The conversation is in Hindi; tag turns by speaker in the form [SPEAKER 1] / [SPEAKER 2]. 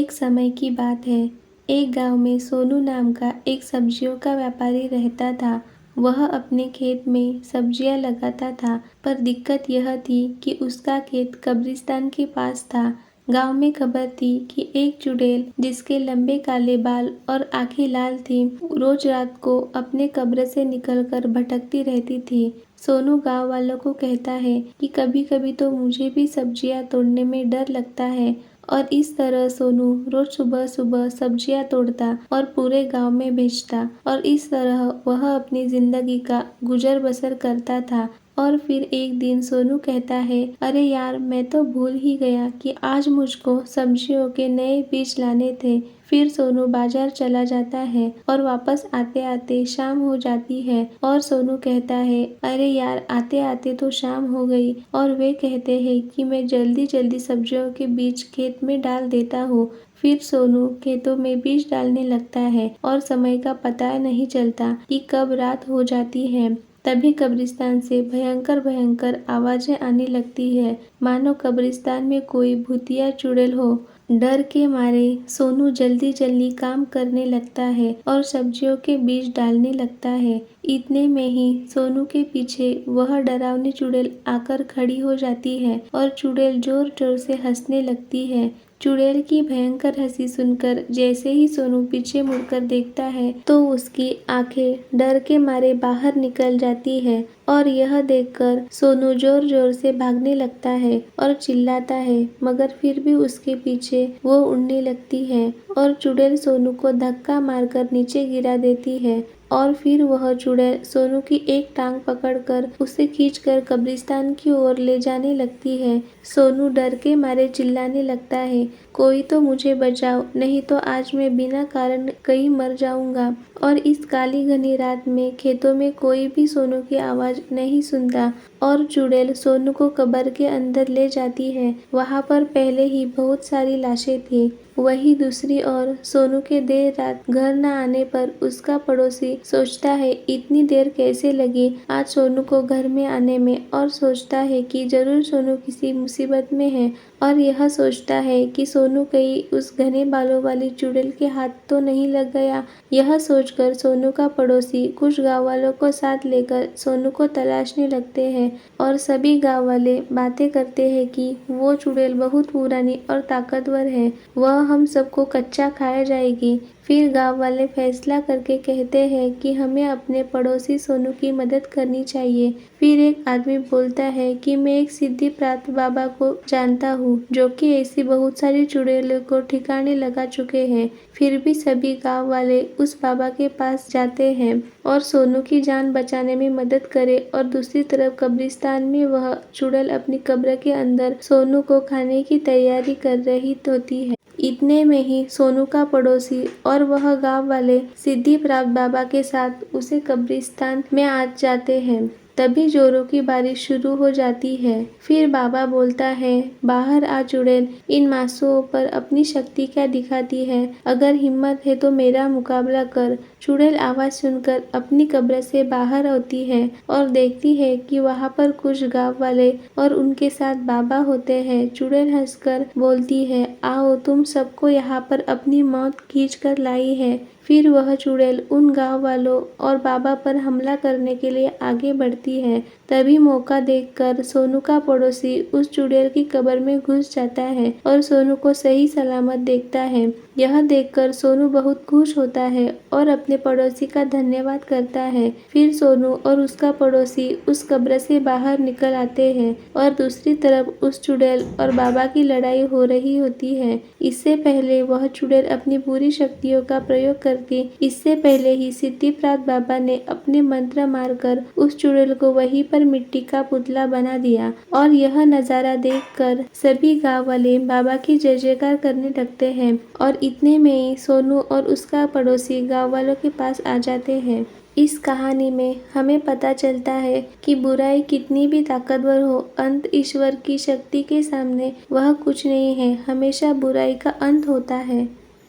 [SPEAKER 1] एक समय की बात है। एक गांव में सोनू नाम का एक सब्जियों का व्यापारी रहता था। वह अपने खेत में सब्जियां लगाता था, पर दिक्कत यह थी कि उसका खेत कब्रिस्तान के पास था। गांव में खबर थी कि एक चुड़ैल, जिसके लंबे काले बाल और आंखें लाल थीं, रोज रात को अपने कब्र से निकलकर भटकती रहती थी। सोनू गांव वालों को कहता है कि कभी कभी तो मुझे भी सब्जियां तोड़ने में डर लगता है। और इस तरह सोनू रोज सुबह सुबह सब्जियां तोड़ता और पूरे गांव में बेचता, और इस तरह वह अपनी जिंदगी का गुजर बसर करता था। और फिर एक दिन सोनू कहता है, अरे यार, मैं तो भूल ही गया कि आज मुझको सब्जियों के नए बीज लाने थे। फिर सोनू बाजार चला जाता है और वापस आते आते शाम हो जाती है। और सोनू कहता है, अरे यार, आते आते तो शाम हो गई। और वे कहते हैं कि मैं जल्दी जल्दी सब्जियों के बीज खेत में डाल देता हूँ। फिर सोनू खेतों में बीज डालने लगता है और समय का पता नहीं चलता कि कब रात हो जाती है। तभी कब्रिस्तान से भयंकर भयंकर आवाजें आने लगती है, मानो कब्रिस्तान में कोई भूतिया चुड़ैल हो। डर के मारे सोनू जल्दी जल्दी काम करने लगता है और सब्जियों के बीज डालने लगता है। इतने में ही सोनू के पीछे वह डरावनी चुड़ैल आकर खड़ी हो जाती है और चुड़ैल जोर जोर से हंसने लगती है। चुड़ैल की भयंकर हंसी सुनकर जैसे ही सोनू पीछे मुड़कर देखता है, तो उसकी आंखें डर के मारे बाहर निकल जाती है। और यह देखकर सोनू जोर जोर से भागने लगता है और चिल्लाता है, मगर फिर भी उसके पीछे वो उड़ने लगती है और चुड़ैल सोनू को धक्का मारकर नीचे गिरा देती है। और फिर वह चुड़ैल सोनू की एक टांग पकड़कर उसे खींचकर कब्रिस्तान की ओर ले जाने लगती है। सोनू डर के मारे चिल्लाने लगता है, कोई तो मुझे बचाओ, नहीं तो आज मैं बिना कारण कहीं मर जाऊंगा। और इस काली घनी रात में खेतों में कोई भी सोनू की आवाज नहीं सुनता और चुड़ैल सोनू को कब्र के अंदर ले जाती है। वहां पर पहले ही बहुत सारी लाशें थी। वहीं दूसरी ओर सोनू के देर रात घर न आने पर उसका पड़ोसी सोचता है, इतनी देर कैसे लगी आज सोनू को घर में आने में, और सोचता है कि जरूर सोनू किसी मुसीबत में है। और यह सोचता है कि सोनू कहीं उस घने बालों वाली चुड़ैल के हाथ तो नहीं लग गया। यह सोचकर सोनू का पड़ोसी कुछ गाँव वालों को साथ लेकर सोनू को तलाशने लगते हैं और सभी गाँव वाले बातें करते हैं कि वो चुड़ैल बहुत पुरानी और ताकतवर है, वह हम सबको कच्चा खाया जाएगी। फिर गांव वाले फैसला करके कहते हैं कि हमें अपने पड़ोसी सोनू की मदद करनी चाहिए। फिर एक आदमी बोलता है कि मैं एक सिद्धि प्राप्त बाबा को जानता हूँ, जो कि ऐसी बहुत सारी चुड़ैलों को ठिकाने लगा चुके हैं। फिर भी सभी गांव वाले उस बाबा के पास जाते हैं और सोनू की जान बचाने में मदद करे। और दूसरी तरफ कब्रिस्तान में वह चुड़ैल अपनी कब्र के अंदर सोनू को खाने की तैयारी कर रही होती है। इतने में ही सोनू का पड़ोसी और वह गांव वाले सिद्धि प्राप्त बाबा के साथ उसे कब्रिस्तान में आ जाते हैं। तभी जोरों की बारिश शुरू हो जाती है। फिर बाबा बोलता है, बाहर आ चुड़ैल, इन मासूओं पर अपनी शक्ति क्या दिखाती है, अगर हिम्मत है तो मेरा मुकाबला कर। चुड़ैल आवाज सुनकर अपनी कब्र से बाहर आती है और देखती है कि वहां पर कुछ गांव वाले और उनके साथ बाबा होते हैं। चुड़ैल हंसकर बोलती है, आओ, तुम सबको यहाँ पर अपनी मौत खींच कर लाई है। फिर वह चुड़ैल उन गांव वालों और बाबा पर हमला करने के लिए आगे बढ़ती है। तभी मौका देखकर सोनू का पड़ोसी उस चुड़ैल की कब्र में घुस जाता है और सोनू को सही सलामत देखता है। यह देखकर सोनू बहुत खुश होता है और अपने पड़ोसी का धन्यवाद करता है। फिर सोनू और उसका पड़ोसी उस कब्र से बाहर निकल आते हैं और दूसरी तरफ उस चुड़ैल और बाबा की लड़ाई हो रही होती है। इससे पहले वह चुड़ैल अपनी पूरी शक्तियों का प्रयोग करके इससे पहले ही सिद्धि प्राप्त बाबा ने अपने मंत्र मारकर उस चुड़ैल को वहीं पर मिट्टी का पुतला बना दिया। और यह नजारा देखकर सभी गांव वाले बाबा की जय जयकार करने लगते हैं। और इतने में ही सोनू और उसका पड़ोसी गांव वालों के पास आ जाते हैं। इस कहानी में हमें पता चलता है कि बुराई कितनी भी ताकतवर हो, अंत ईश्वर की शक्ति के सामने वह कुछ नहीं है। हमेशा बुराई का अंत होता है।